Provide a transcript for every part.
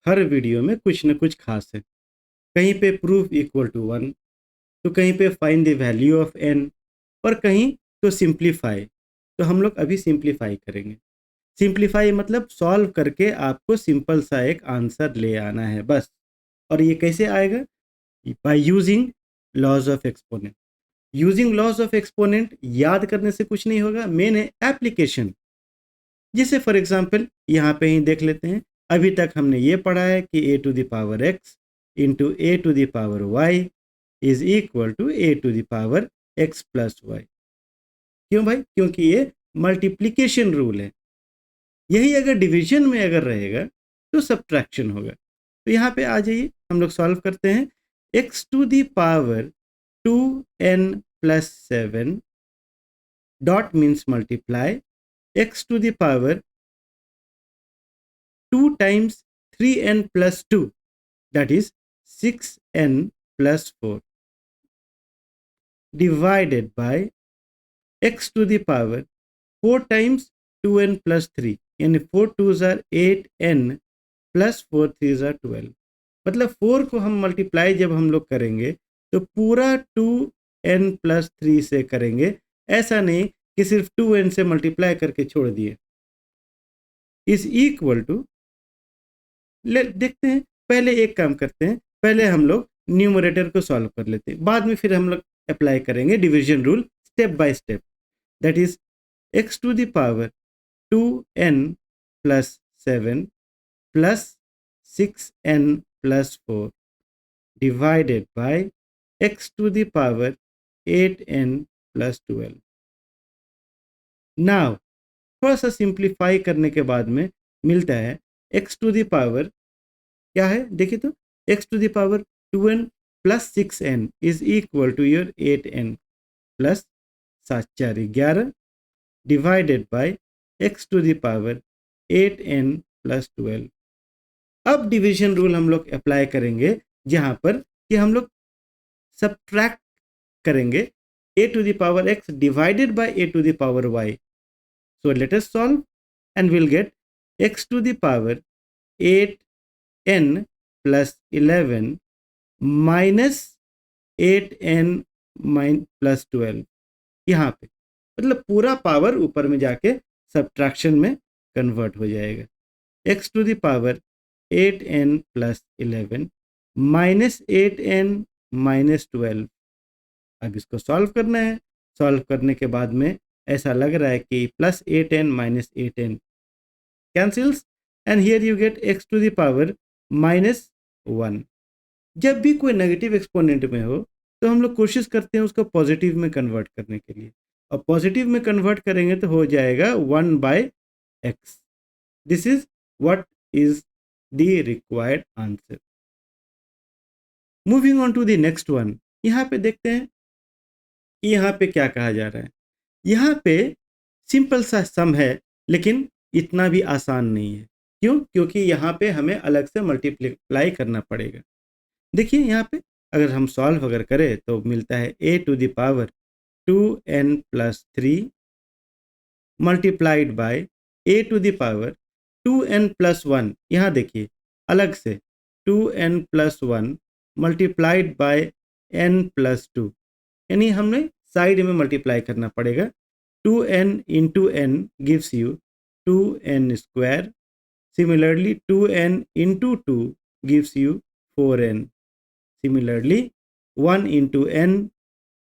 हर video में कुछ न कुछ खास है। कहीं पे प्रूफ इक्वल टू 1, तो कहीं पे find the value of n, और कहीं तो सिंप्लीफाई। तो हम लोग अभी सिंप्लीफाई करेंगे। सिंप्लीफाई मतलब सॉल्व करके आपको सिंपल सा एक आंसर ले आना है बस। और ये कैसे आएगा? By using laws of exponent. Using laws of exponent याद करने से कुछ नहीं होगा, मेन है एप्लीकेशन। जैसे फॉर एग्जांपल यहाँ पे ही देख लेते हैं। अभी तक हमने ये पढ़ा है कि a to the power x into A to the power y is equal to a to the power x plus Y. क्यों भाई? क्योंकि ये मल्टीप्लिकेशन रूल है। यही अगर डिवीजन में अगर रहेगा तो सब्ट्रैक्शन होगा। तो यहाँ पे आ जाइए, हम लोग सॉल्व करते हैं। x to the power 2n plus 7 dot means multiply x to the power 2 times 3n plus 2, that is 6n plus 4, divided by x to the power 4 times 2n plus 3, यानी 4 2s are 8n plus 4 3s are 12। मतलब 4 को हम multiply जब हम लोग करेंगे तो पूरा 2n प्लस 3 से करेंगे। ऐसा नहीं कि सिर्फ 2n से मल्टीप्लाई करके छोड़ दिए। इज इक्वल टू, देखते हैं। पहले एक काम करते हैं, पहले हम लोग न्यूमरेटर को सॉल्व कर लेते हैं, बाद में फिर हम लोग अप्लाई करेंगे division rule step by step. That is x to the power 2n plus 7 plus 6n plus 4 divided by x to the power 8n plus 12। Now थोड़ा सा सिंप्लीफाई करने के बाद में मिलता है x टू द पावर, क्या है देखिए तो, x to the power 2n plus 6n is equal to your 8n plus 7 4 11 divided by x to the power 8n plus 12। अब डिवीजन रूल हम लोग अप्लाई करेंगे, जहां पर कि हम लोग सब्ट्रैक्ट करेंगे a to the power x divided by a to the power y। So let us solve and we'll get x to the power 8n plus 11 minus 8n plus 12। यहाँ पे मतलब पूरा पावर ऊपर में जाके सब्ट्रैक्शन में convert हो जाएगा। x to the power 8n plus 11 minus 8n minus 12। अब इसको सॉल्व करना है। सॉल्व करने के बाद में ऐसा लग रहा है कि plus 8n minus 8n cancels and here you get x to the power minus 1। जब भी कोई नेगेटिव एक्सपोनेंट में हो तो हम लोग कोशिश करते हैं उसको पॉजिटिव में कन्वर्ट करने के लिए, और पॉजिटिव में कन्वर्ट करेंगे तो हो जाएगा 1 by X. This is what is the required answer. Moving on to the next one. यहाँ पे देखते हैं कि यहाँ पे क्या कहा जा रहा है। यहाँ पे सिंपल सा सम है, लेकिन इतना भी आसान नहीं है। क्यों? क्योंकि यहाँ पे हमें अलग से मल्टीप्लाई करना पड़ेगा। देखिए यहाँ पे अगर हम सॉल्व अगर करें तो मिलता है a to the power 2n plus 3 multiplied by a to the power 2n plus 1। यहाँ देखिए अलग से 2n plus 1 multiplied by n plus 2, यानी हमने साइड में मल्टीप्लाई करना पड़ेगा। 2n into n gives you 2n square. Similarly, 2n into 2 gives you 4n. Similarly, 1 into n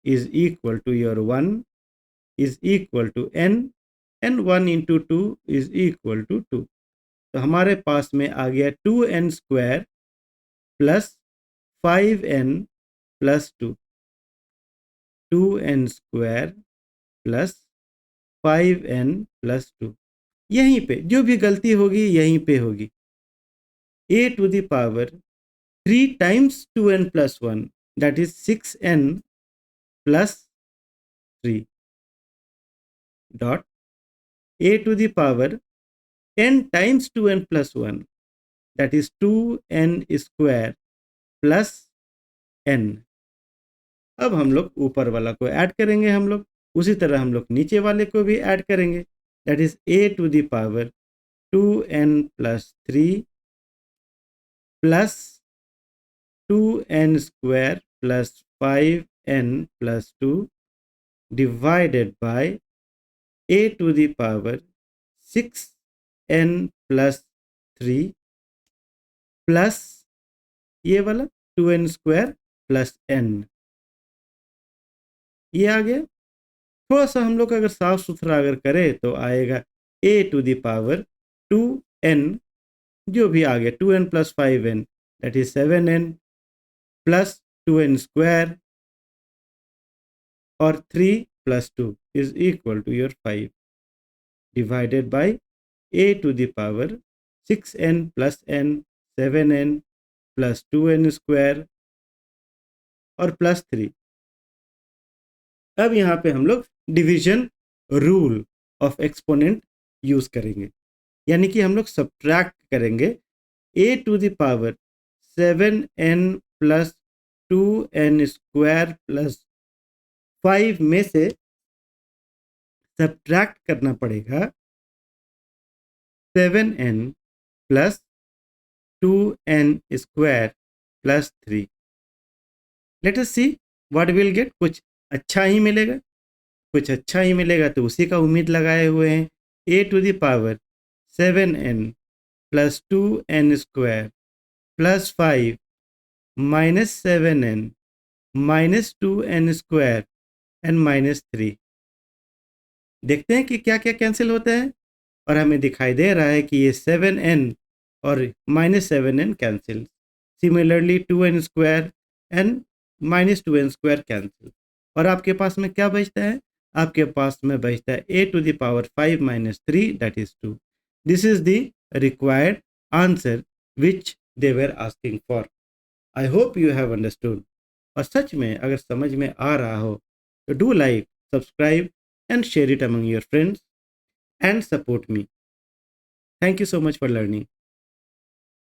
is equal to your 1 is equal to n, and 1 into 2 is equal to 2। तो हमारे पास में आ गया 2n square plus 5n plus 2। 2n square plus 5n plus 2। यहीं पे जो भी गलती होगी यहीं पे होगी। a to the power 3 times 2n plus 1, that is 6n plus 3 dot a to the power 10 times 2n plus 1, that is 2n square plus n। अब हम लोग ऊपर वाला को ऐड करेंगे, हम लोग उसी तरह हम लोग नीचे वाले को भी ऐड करेंगे। That is a to the power 2n plus 3 plus 2n square plus 5n plus 2 divided by a to the power 6n plus 3 plus ये वाला 2n स्क्वायर प्लस n। ये आ गया। थोड़ा सा हम लोग अगर साफ सुथरा अगर करें तो आएगा a to the power 2n, जो भी आ गया 2n plus 5n that is 7n plus 2n square और 3 plus 2 is equal to your 5 divided by a to the power 6n plus n 7n plus 2n square और plus 3। अब यहाँ पे हम लोग division rule of exponent use करेंगे, यानी कि हम लोग सब्ट्रैक्ट करेंगे a to the power 7n plus 2n square plus 5 में से सब्ट्रैक्ट करना पड़ेगा 7n plus 2n square plus 3। Let us see what will get. कुछ अच्छा ही मिलेगा, कुछ अच्छा ही मिलेगा तो उसी का उम्मीद लगाए हुए हैं। a to the power 7n plus 2n square plus 5 minus 7n minus 2n square and minus 3। देखते हैं कि क्या क्या कैंसिल होता है, और हमें दिखाई दे रहा है कि ये 7n और minus 7n cancel. Similarly 2n square and minus 2n square cancel. और आपके पास में क्या बचता है? आपके पास में बचता है a to the power 5 minus 3 that is 2। This is the required answer which they were asking for. I hope you have understood. और सच में अगर समझ में आ रहा हो तो do like, subscribe and share it among your friends and support me. Thank you so much for learning.